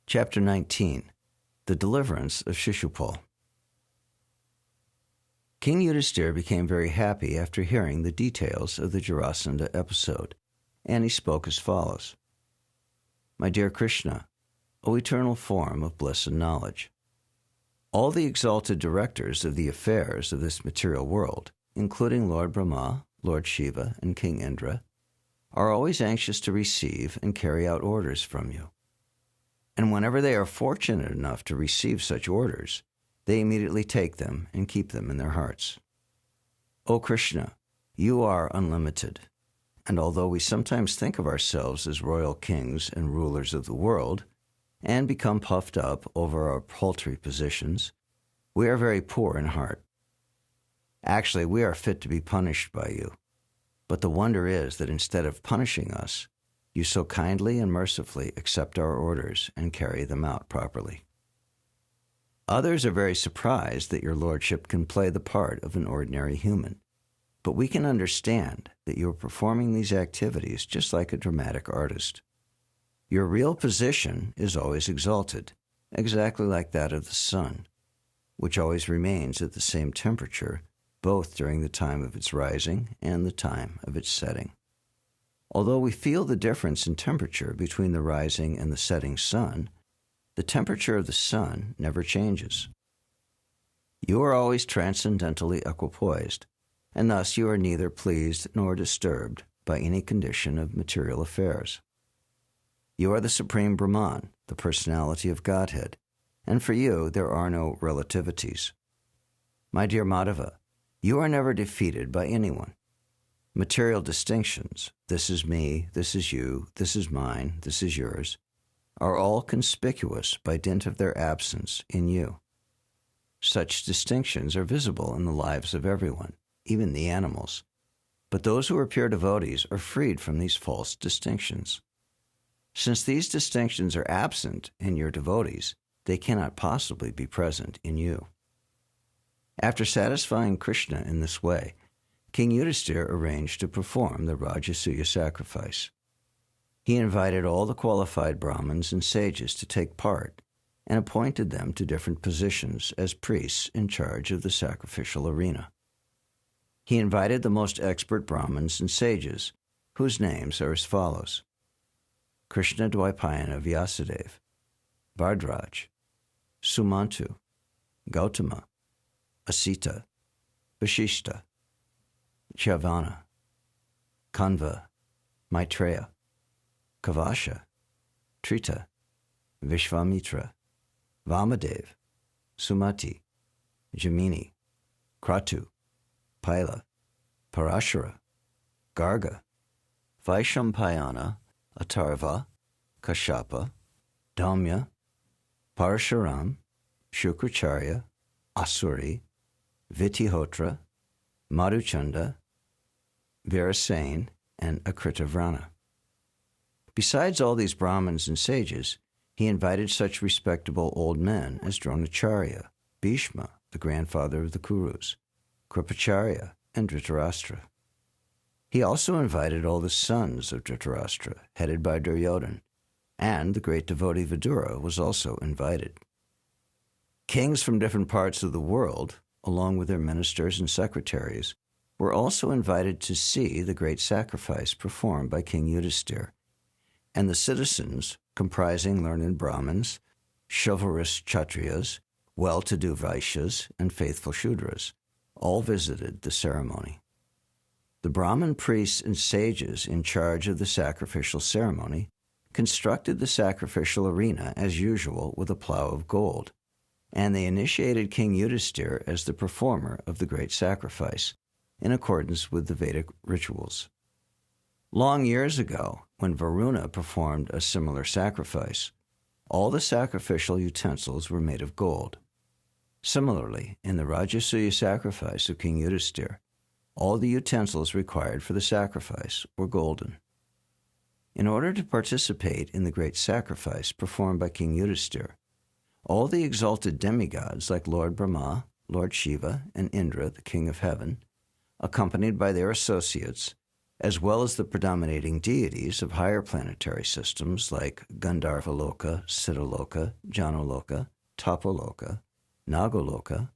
Chapter 19. The Deliverance of Sisupala. King Yudhisthira became very happy after hearing the details of the Jarasandha episode, and he spoke as follows. My dear Krishna, O eternal form of bliss and knowledge, all the exalted directors of the affairs of this material world, including Lord Brahma, Lord Shiva, and King Indra, are always anxious to receive and carry out orders from you. And whenever they are fortunate enough to receive such orders, they immediately take them and keep them in their hearts. O Krishna, you are unlimited, and although we sometimes think of ourselves as royal kings and rulers of the world, and become puffed up over our paltry positions, we are very poor in heart. Actually, we are fit to be punished by you. But the wonder is that instead of punishing us, you so kindly and mercifully accept our orders and carry them out properly. Others are very surprised that your lordship can play the part of an ordinary human, but we can understand that you are performing these activities just like a dramatic artist. Your real position is always exalted, exactly like that of the sun, which always remains at the same temperature both during the time of its rising and the time of its setting. Although we feel the difference in temperature between the rising and the setting sun, the temperature of the sun never changes. You are always transcendentally equipoised, and thus you are neither pleased nor disturbed by any condition of material affairs. You are the Supreme Brahman, the personality of Godhead, and for you there are no relativities. My dear Madhava, you are never defeated by anyone. Material distinctions, this is me, this is you, this is mine, this is yours, are all conspicuous by dint of their absence in you. Such distinctions are visible in the lives of everyone, even the animals, but those who are pure devotees are freed from these false distinctions. Since these distinctions are absent in your devotees, they cannot possibly be present in you. After satisfying Krishna in this way, King Yudhisthira arranged to perform the Rajasuya sacrifice. He invited all the qualified Brahmins and sages to take part and appointed them to different positions as priests in charge of the sacrificial arena. He invited the most expert Brahmins and sages, whose names are as follows: Krishna Dvaipayana Vyasadeva, Bhardraj, Sumantu, Gautama, Asita, Vashishta, Chavana, Kanva, Maitreya, Kavasha, Trita, Vishvamitra, Vamadev, Sumati, Jamini, Kratu, Paila, Parashara, Garga, Vaishampayana, Atarva, Kashyapa, Damya, Parashuram, Shukracharya, Asuri, Vitihotra, Madhuchanda, Virasen, and Akritavrana. Besides all these Brahmins and sages, he invited such respectable old men as Dronacharya, Bhishma, the grandfather of the Kurus, Kripacharya, and Dhritarashtra. He also invited all the sons of Dhritarashtra, headed by Duryodhana, and the great devotee Vidura was also invited. Kings from different parts of the world, along with their ministers and secretaries, were also invited to see the great sacrifice performed by King Yudhisthira, and the citizens, comprising learned Brahmins, chivalrous Kshatriyas, well-to-do Vaishyas, and faithful Shudras, all visited the ceremony. The Brahmin priests and sages in charge of the sacrificial ceremony constructed the sacrificial arena as usual with a plow of gold, and they initiated King Yudhisthira as the performer of the great sacrifice, in accordance with the Vedic rituals. Long years ago, when Varuna performed a similar sacrifice, all the sacrificial utensils were made of gold. Similarly, in the Rajasuya sacrifice of King Yudhisthira, all the utensils required for the sacrifice were golden. In order to participate in the great sacrifice performed by King Yudhisthira, all the exalted demigods like Lord Brahma, Lord Shiva, and Indra, the King of Heaven, accompanied by their associates, as well as the predominating deities of higher planetary systems like Gandharvaloka, Siddhaloka, Janaloka, Tapoloka, Nagaloka,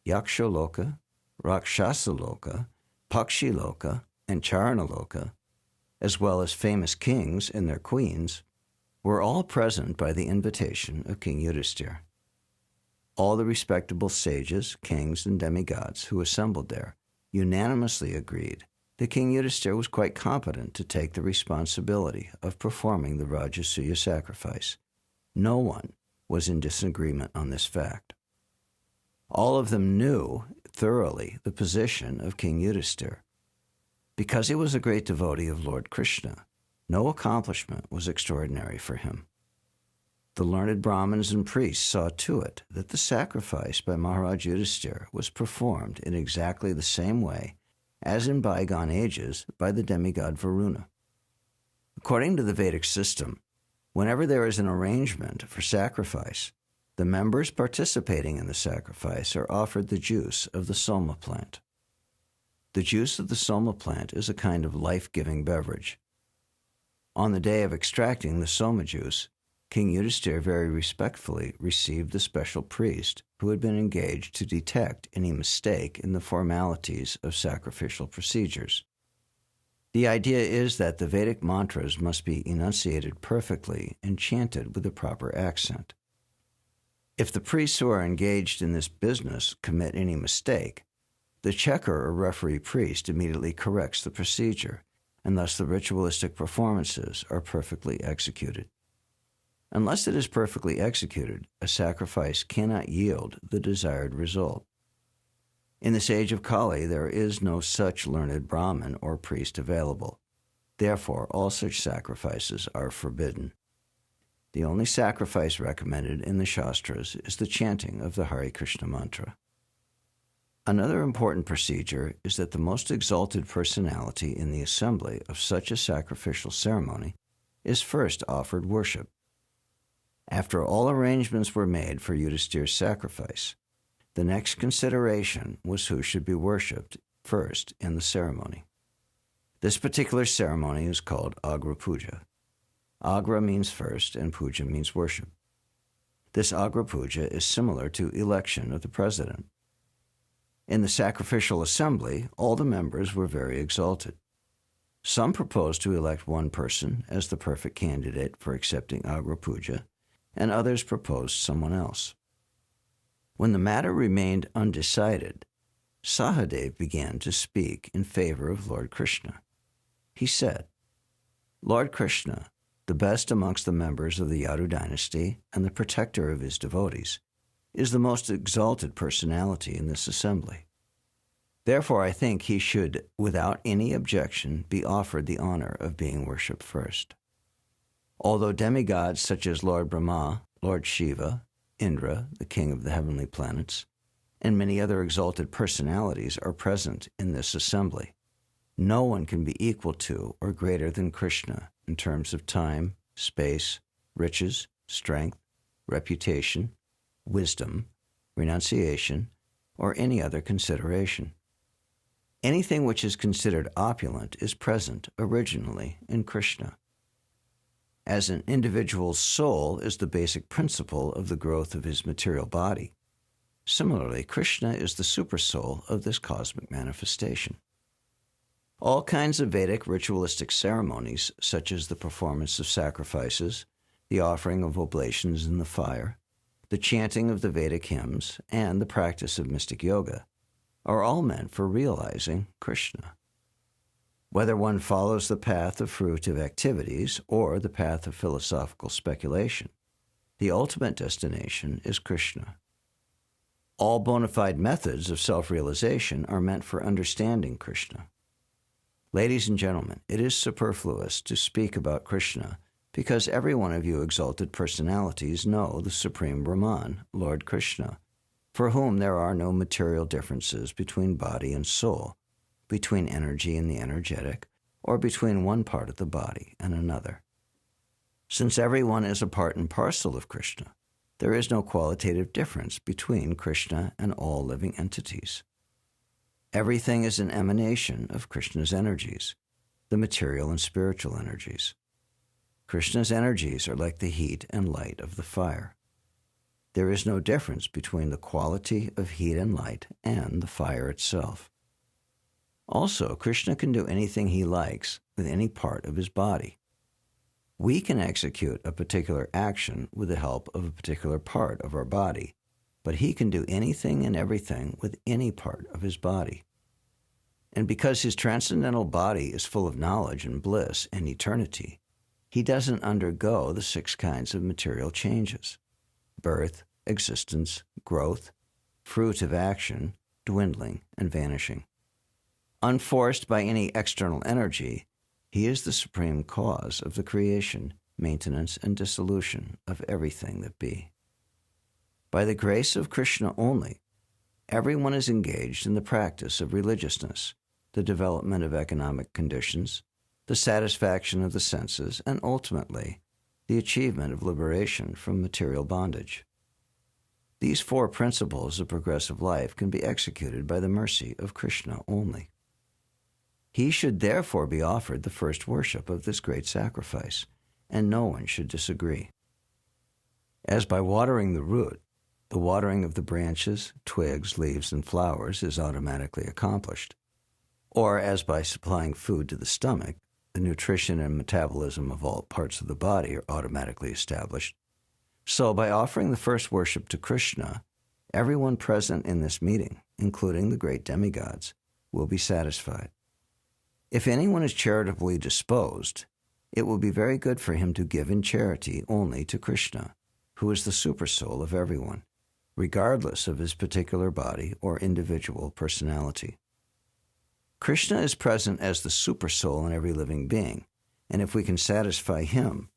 Yakshaloka, Rakshasaloka, Pakshaloka, and Charanaloka, as well as famous kings and their queens, were all present by the invitation of King Yudhisthira. All the respectable sages, kings, and demigods who assembled there unanimously agreed that King Yudhisthira was quite competent to take the responsibility of performing the Rajasuya sacrifice. No one was in disagreement on this fact. All of them knew thoroughly the position of King Yudhisthira. Because he was a great devotee of Lord Krishna, no accomplishment was extraordinary for him. The learned Brahmins and priests saw to it that the sacrifice by Maharaj Yudhisthira was performed in exactly the same way as in bygone ages by the demigod Varuna. According to the Vedic system, whenever there is an arrangement for sacrifice, the members participating in the sacrifice are offered the juice of the soma plant. The juice of the soma plant is a kind of life-giving beverage. On the day of extracting the soma juice, King Yudhisthira very respectfully received the special priest who had been engaged to detect any mistake in the formalities of sacrificial procedures. The idea is that the Vedic mantras must be enunciated perfectly and chanted with the proper accent. If the priests who are engaged in this business commit any mistake, the checker or referee priest immediately corrects the procedure, and thus the ritualistic performances are perfectly executed. Unless it is perfectly executed, a sacrifice cannot yield the desired result. In this age of Kali, there is no such learned Brahmin or priest available. Therefore, all such sacrifices are forbidden. The only sacrifice recommended in the Shastras is the chanting of the Hare Krishna mantra. Another important procedure is that the most exalted personality in the assembly of such a sacrificial ceremony is first offered worship. After all arrangements were made for Yudhisthira's sacrifice, the next consideration was who should be worshipped first in the ceremony. This particular ceremony is called Agra Puja. Agra means first and Puja means worship. This Agra Puja is similar to election of the president. In the sacrificial assembly, all the members were very exalted. Some proposed to elect one person as the perfect candidate for accepting Agra Puja, and others proposed someone else. When the matter remained undecided, Sahadev began to speak in favor of Lord Krishna. He said, "Lord Krishna, the best amongst the members of the Yadu dynasty and the protector of his devotees, is the most exalted personality in this assembly. Therefore, I think he should, without any objection, be offered the honor of being worshipped first. Although demigods such as Lord Brahma, Lord Shiva, Indra, the king of the heavenly planets, and many other exalted personalities are present in this assembly, no one can be equal to or greater than Krishna in terms of time, space, riches, strength, reputation, wisdom, renunciation, or any other consideration. Anything which is considered opulent is present originally in Krishna. As an individual's soul is the basic principle of the growth of his material body, similarly, Krishna is the supersoul of this cosmic manifestation. All kinds of Vedic ritualistic ceremonies, such as the performance of sacrifices, the offering of oblations in the fire, the chanting of the Vedic hymns, and the practice of mystic yoga, are all meant for realizing Krishna. Whether one follows the path of fruitive activities or the path of philosophical speculation, the ultimate destination is Krishna. All bona fide methods of self-realization are meant for understanding Krishna. Ladies and gentlemen, it is superfluous to speak about Krishna because every one of you exalted personalities know the Supreme Brahman, Lord Krishna, for whom there are no material differences between body and soul, between energy and the energetic, or between one part of the body and another. Since everyone is a part and parcel of Krishna, there is no qualitative difference between Krishna and all living entities. Everything is an emanation of Krishna's energies. the material and spiritual energies. Krishna's energies are like the heat and light of the fire. There is no difference between the quality of heat and light and the fire itself. Also, Krishna can do anything he likes with any part of his body. We can execute a particular action with the help of a particular part of our body, but he can do anything and everything with any part of his body. And because his transcendental body is full of knowledge and bliss and eternity, he doesn't undergo the 6 kinds of material changes: birth, existence, growth, fruit of action, dwindling, and vanishing. Unforced by any external energy, he is the supreme cause of the creation, maintenance, and dissolution of everything that be. By the grace of Krishna only, everyone is engaged in the practice of religiousness, the development of economic conditions, the satisfaction of the senses, and ultimately, the achievement of liberation from material bondage. These 4 principles of progressive life can be executed by the mercy of Krishna only. He should therefore be offered the first worship of this great sacrifice, and no one should disagree. As by watering the root, the watering of the branches, twigs, leaves, and flowers is automatically accomplished, or as by supplying food to the stomach, the nutrition and metabolism of all parts of the body are automatically established, so by offering the first worship to Krishna, everyone present in this meeting, including the great demigods, will be satisfied. If anyone is charitably disposed, it will be very good for him to give in charity only to Krishna, who is the supersoul of everyone, regardless of his particular body or individual personality. Krishna is present as the supersoul in every living being, and if we can satisfy him,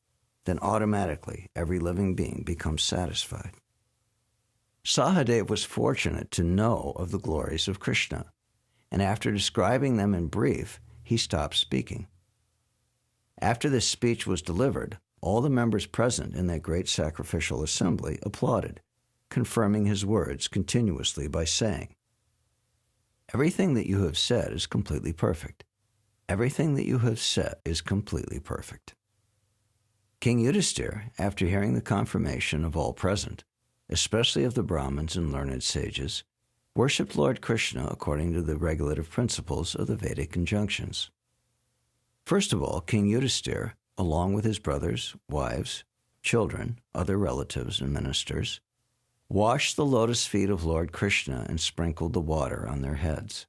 then automatically every living being becomes satisfied. Sahadev was fortunate to know of the glories of Krishna, and after describing them in brief, he stopped speaking. After this speech was delivered, all the members present in that great sacrificial assembly applauded, confirming his words continuously by saying, "Everything that you have said is completely perfect. Everything that you have said is completely perfect." King Yudhisthira, after hearing the confirmation of all present, especially of the Brahmins and learned sages, worshipped Lord Krishna according to the regulative principles of the Vedic injunctions. First of all, King Yudhisthira, along with his brothers, wives, children, other relatives, and ministers, washed the lotus feet of Lord Krishna and sprinkled the water on their heads.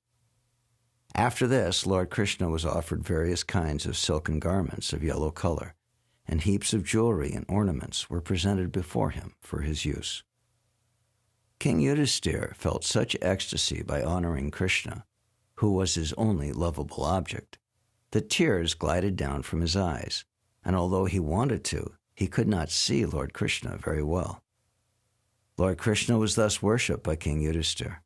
After this, Lord Krishna was offered various kinds of silken garments of yellow color, and heaps of jewelry and ornaments were presented before him for his use. King Yudhisthira felt such ecstasy by honoring Krishna, who was his only lovable object, that tears glided down from his eyes, and although he wanted to, he could not see Lord Krishna very well. Lord Krishna was thus worshipped by King Yudhisthira.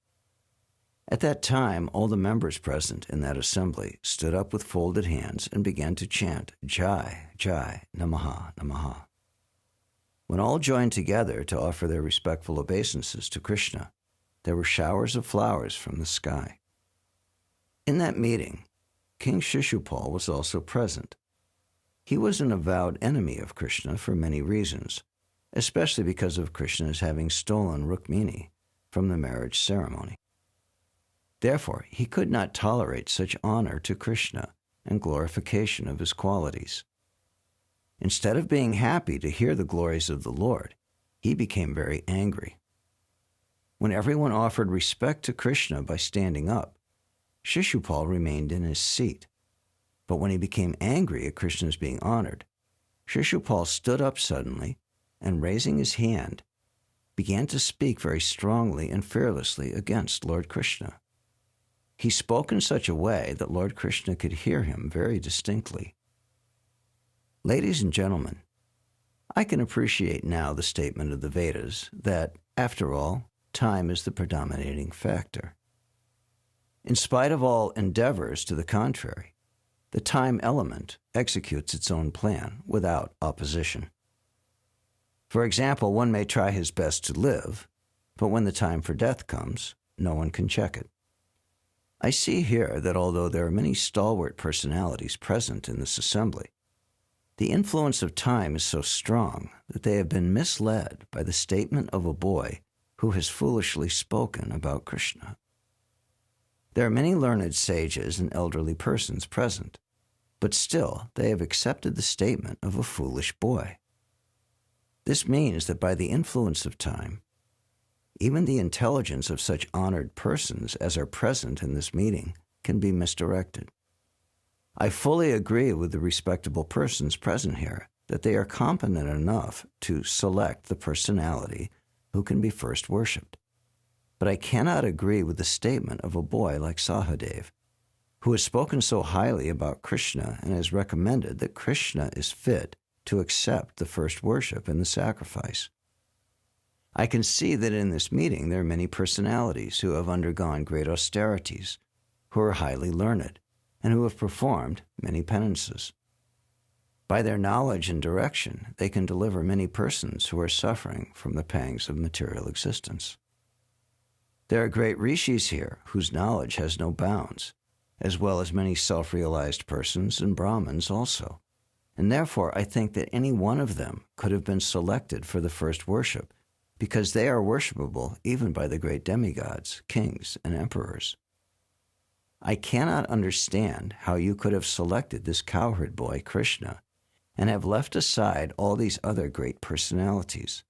At that time, all the members present in that assembly stood up with folded hands and began to chant, "Jai, Jai, Namaha, Namaha." When all joined together to offer their respectful obeisances to Krishna, there were showers of flowers from the sky. In that meeting, King Sisupala was also present. He was an avowed enemy of Krishna for many reasons, especially because of Krishna's having stolen Rukmini from the marriage ceremony. Therefore, he could not tolerate such honor to Krishna and glorification of his qualities. Instead of being happy to hear the glories of the Lord, he became very angry. When everyone offered respect to Krishna by standing up, Sisupala remained in his seat. But when he became angry at Krishna's being honored, Sisupala stood up suddenly and, raising his hand, began to speak very strongly and fearlessly against Lord Krishna. He spoke in such a way that Lord Krishna could hear him very distinctly. Ladies and gentlemen, I can appreciate now the statement of the Vedas that, after all, time is the predominating factor. In spite of all endeavors to the contrary, the time element executes its own plan without opposition. For example, one may try his best to live, but when the time for death comes, no one can check it. I see here that although there are many stalwart personalities present in this assembly, the influence of time is so strong that they have been misled by the statement of a boy who has foolishly spoken about Krishna. There are many learned sages and elderly persons present, but still they have accepted the statement of a foolish boy. This means that by the influence of time, even the intelligence of such honored persons as are present in this meeting can be misdirected. I fully agree with the respectable persons present here that they are competent enough to select the personality who can be first worshipped. But I cannot agree with the statement of a boy like Sahadev, who has spoken so highly about Krishna and has recommended that Krishna is fit to accept the first worship and the sacrifice. I can see that in this meeting there are many personalities who have undergone great austerities, who are highly learned, and who have performed many penances. By their knowledge and direction, they can deliver many persons who are suffering from the pangs of material existence. There are great rishis here whose knowledge has no bounds, as well as many self-realized persons and Brahmins also, and therefore I think that any one of them could have been selected for the first worship, because they are worshipable even by the great demigods, kings, and emperors. I cannot understand how you could have selected this cowherd boy, Krishna, and have left aside all these other great personalities.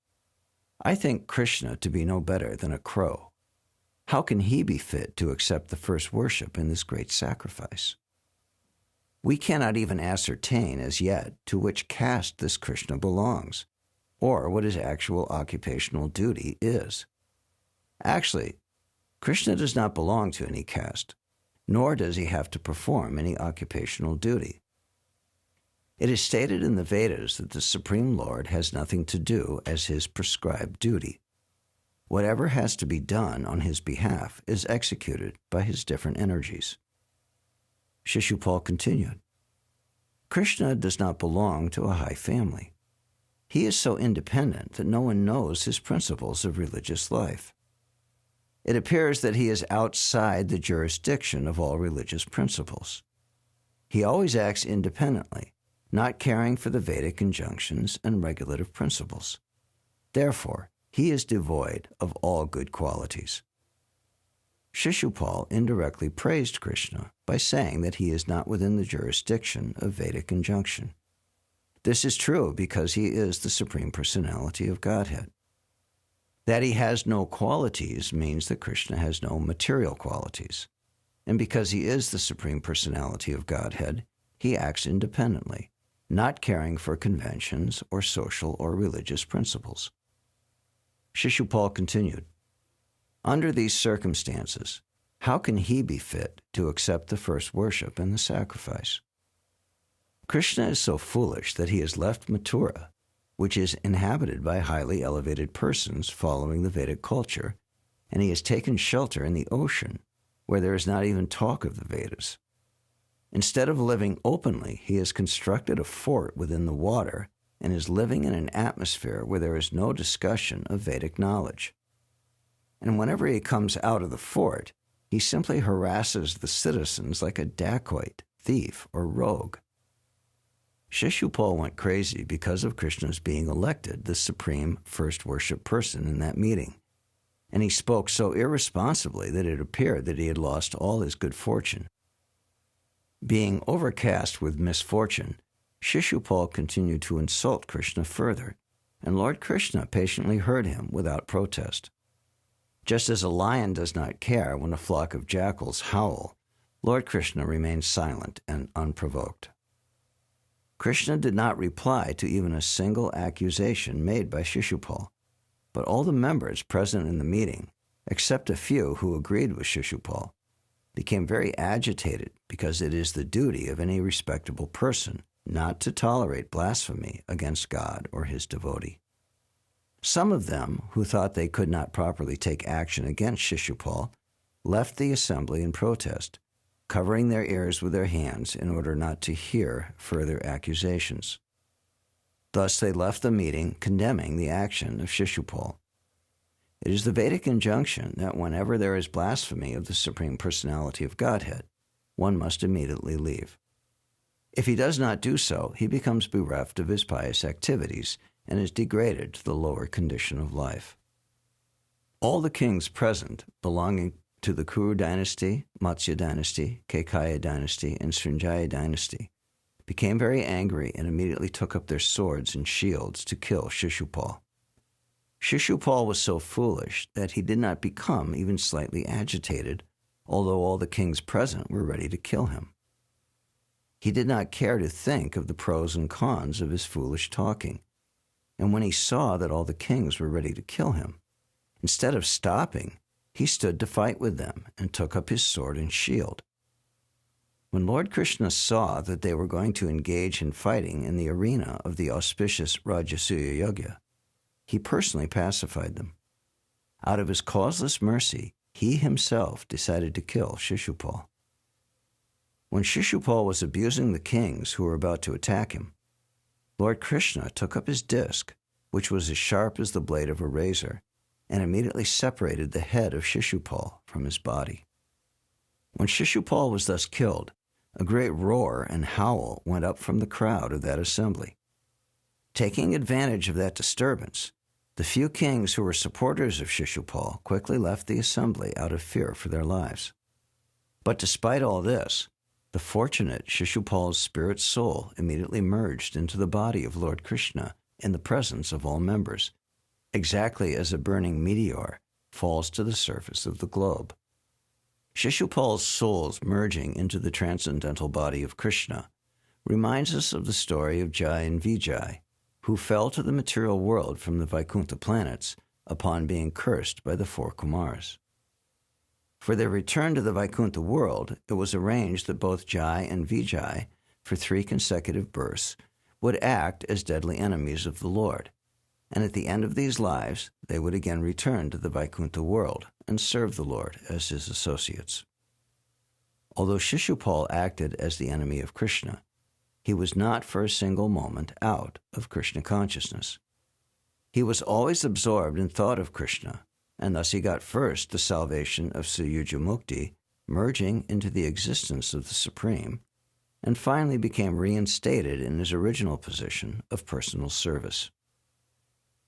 I think Krishna to be no better than a crow. How can he be fit to accept the first worship in this great sacrifice? We cannot even ascertain as yet to which caste this Krishna belongs, or what his actual occupational duty is. Actually, Krishna does not belong to any caste, nor does he have to perform any occupational duty. It is stated in the Vedas that the Supreme Lord has nothing to do as his prescribed duty. Whatever has to be done on his behalf is executed by his different energies. Sisupala continued, Krishna does not belong to a high family. He is so independent that no one knows his principles of religious life. It appears that he is outside the jurisdiction of all religious principles. He always acts independently, not caring for the Vedic injunctions and regulative principles. Therefore, he is devoid of all good qualities. Sisupala indirectly praised Krishna by saying that he is not within the jurisdiction of Vedic injunction. This is true because he is the Supreme Personality of Godhead. That he has no qualities means that Krishna has no material qualities. And because he is the Supreme Personality of Godhead, he acts independently, not caring for conventions or social or religious principles. Sisupala continued, under these circumstances, how can he be fit to accept the first worship and the sacrifice? Krishna is so foolish that he has left Mathura, which is inhabited by highly elevated persons following the Vedic culture, and he has taken shelter in the ocean, where there is not even talk of the Vedas. Instead of living openly, he has constructed a fort within the water and is living in an atmosphere where there is no discussion of Vedic knowledge. And whenever he comes out of the fort, he simply harasses the citizens like a dacoit, thief, or rogue. Sisupala went crazy because of Krishna's being elected the supreme first worship person in that meeting, and he spoke so irresponsibly that it appeared that he had lost all his good fortune. Being overcast with misfortune, Sisupala continued to insult Krishna further, and Lord Krishna patiently heard him without protest. Just as a lion does not care when a flock of jackals howl, Lord Krishna remained silent and unprovoked. Krishna did not reply to even a single accusation made by Sisupala, but all the members present in the meeting, except a few who agreed with Sisupala, became very agitated because it is the duty of any respectable person not to tolerate blasphemy against God or his devotee. Some of them, who thought they could not properly take action against Sisupala, left the assembly in protest, covering their ears with their hands in order not to hear further accusations. Thus they left the meeting condemning the action of Sisupala. It is the Vedic injunction that whenever there is blasphemy of the Supreme Personality of Godhead, one must immediately leave. If he does not do so, he becomes bereft of his pious activities and is degraded to the lower condition of life. All the kings present, belonging to the Kuru dynasty, Matsya dynasty, Kekaya dynasty, and Srinjaya dynasty, became very angry and immediately took up their swords and shields to kill Sisupala. Sisupala was so foolish that he did not become even slightly agitated, although all the kings present were ready to kill him. He did not care to think of the pros and cons of his foolish talking, and when he saw that all the kings were ready to kill him, instead of stopping, he stood to fight with them and took up his sword and shield. When Lord Krishna saw that they were going to engage in fighting in the arena of the auspicious Rajasuya Yajna, he personally pacified them. Out of his causeless mercy, he himself decided to kill Sisupala. When Sisupala was abusing the kings who were about to attack him, Lord Krishna took up his disc, which was as sharp as the blade of a razor, and immediately separated the head of Sisupala from his body. When Sisupala was thus killed, a great roar and howl went up from the crowd of that assembly. Taking advantage of that disturbance, the few kings who were supporters of Sisupala quickly left the assembly out of fear for their lives. But despite all this, the fortunate Sisupala's spirit soul immediately merged into the body of Lord Krishna in the presence of all members, exactly as a burning meteor falls to the surface of the globe. Sisupala's soul's merging into the transcendental body of Krishna reminds us of the story of Jai and Vijay, who fell to the material world from the Vaikuntha planets upon being cursed by the four Kumars. For their return to the Vaikuntha world, it was arranged that both Jai and Vijay, for 3 consecutive births, would act as deadly enemies of the Lord, and at the end of these lives, they would again return to the Vaikuntha world and serve the Lord as his associates. Although Sisupala acted as the enemy of Krishna, he was not for a single moment out of Krishna consciousness. He was always absorbed in thought of Krishna, and thus he got first the salvation of Sayuja Mukti, merging into the existence of the Supreme, and finally became reinstated in his original position of personal service.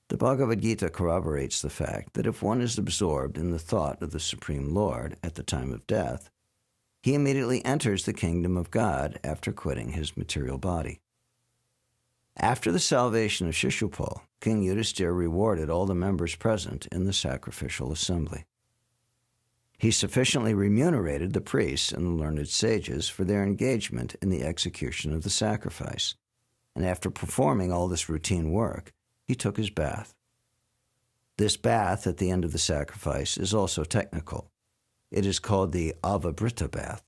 The Bhagavad Gita corroborates the fact that if one is absorbed in the thought of the Supreme Lord at the time of death, he immediately enters the kingdom of God after quitting his material body. After the salvation of Sisupala, King Yudhisthira rewarded all the members present in the sacrificial assembly. He sufficiently remunerated the priests and the learned sages for their engagement in the execution of the sacrifice, and after performing all this routine work, he took his bath. This bath at the end of the sacrifice is also technical. It is called the Avabrita bath.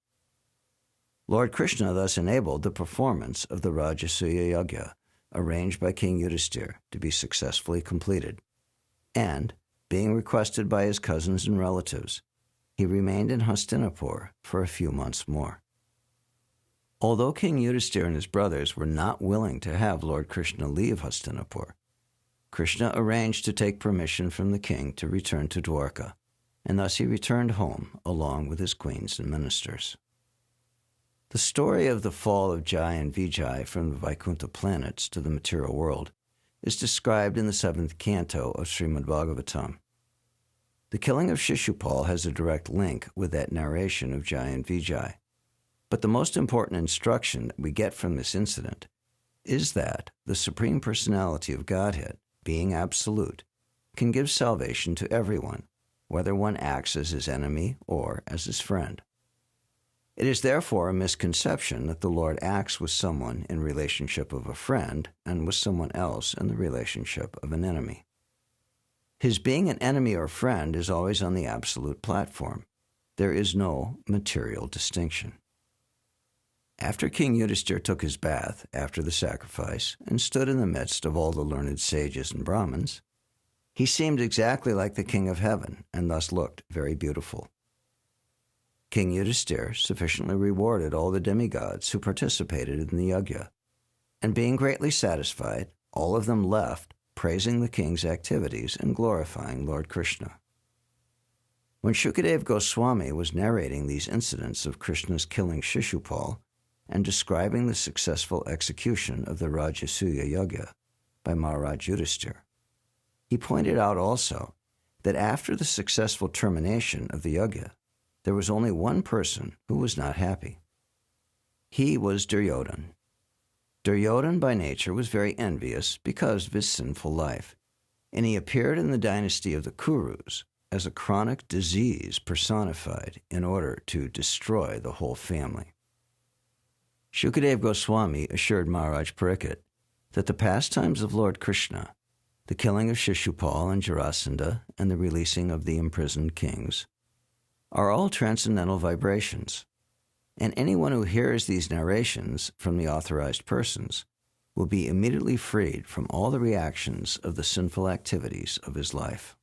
Lord Krishna thus enabled the performance of the Rajasuya Yajna, arranged by King Yudhisthira, to be successfully completed, and, being requested by his cousins and relatives, he remained in Hastinapur for a few months more. Although King Yudhisthira and his brothers were not willing to have Lord Krishna leave Hastinapur, Krishna arranged to take permission from the king to return to Dwarka, and thus he returned home along with his queens and ministers. The story of the fall of Jai and Vijay from the Vaikuntha planets to the material world is described in the 7th canto of Srimad Bhagavatam. The killing of Sisupala has a direct link with that narration of Jai and Vijay, but the most important instruction that we get from this incident is that the Supreme Personality of Godhead, being absolute, can give salvation to everyone, whether one acts as his enemy or as his friend. It is therefore a misconception that the Lord acts with someone in relationship of a friend and with someone else in the relationship of an enemy. His being an enemy or friend is always on the absolute platform. There is no material distinction. After King Yudhisthira took his bath after the sacrifice and stood in the midst of all the learned sages and Brahmins, he seemed exactly like the King of Heaven and thus looked very beautiful. King Yudhisthira sufficiently rewarded all the demigods who participated in the yajna, and being greatly satisfied, all of them left praising the king's activities and glorifying Lord Krishna. When Shukadeva Goswami was narrating these incidents of Krishna's killing Sisupala and describing the successful execution of the Rajasuya Yajna by Maharaj Yudhishthira, he pointed out also that after the successful termination of the yajna, there was only one person who was not happy. He was Duryodhana. Duryodhana by nature was very envious because of his sinful life, and he appeared in the dynasty of the Kurus as a chronic disease personified in order to destroy the whole family. Shukadeva Goswami assured Maharaj Pariksit that the pastimes of Lord Krishna, the killing of Sisupala and Jarasandha, and the releasing of the imprisoned kings, are all transcendental vibrations, and anyone who hears these narrations from the authorized persons will be immediately freed from all the reactions of the sinful activities of his life.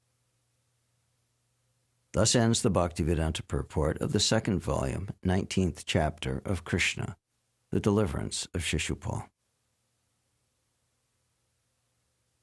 Thus ends the Bhaktivedanta purport of the second volume, 19th chapter of Krishna, the Deliverance of Sisupala.